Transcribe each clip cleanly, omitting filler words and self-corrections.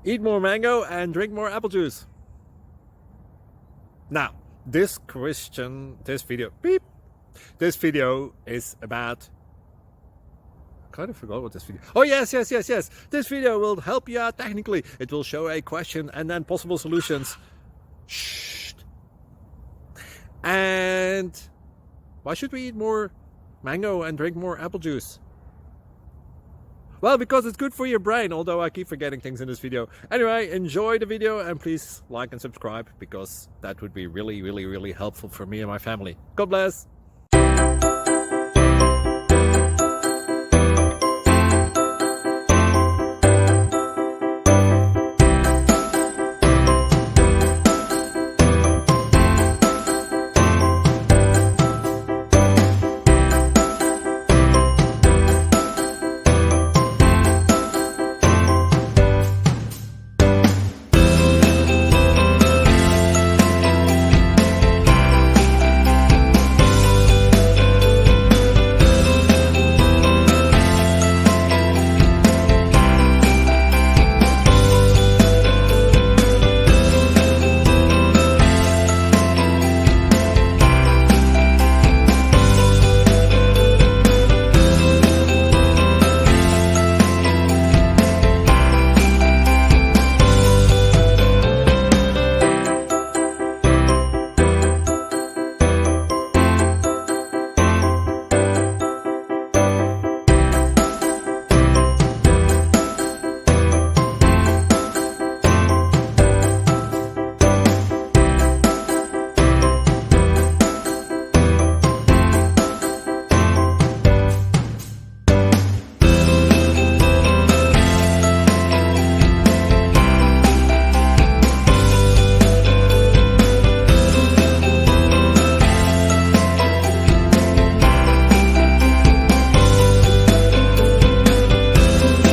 Eat more mango and drink more apple juice. Now, this video is about, I kind of forgot what this video. Oh, yes. This video will help you out technically. It will show a question and then possible solutions. Shh. And why should we eat more mango and drink more apple juice? Well, because it's good for your brain, although I keep forgetting things in this video. Anyway, enjoy the video and please like and subscribe, because that would be really helpful for me and my family. God bless.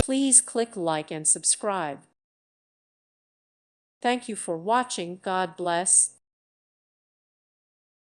Please click like and subscribe. Thank you for watching. God bless.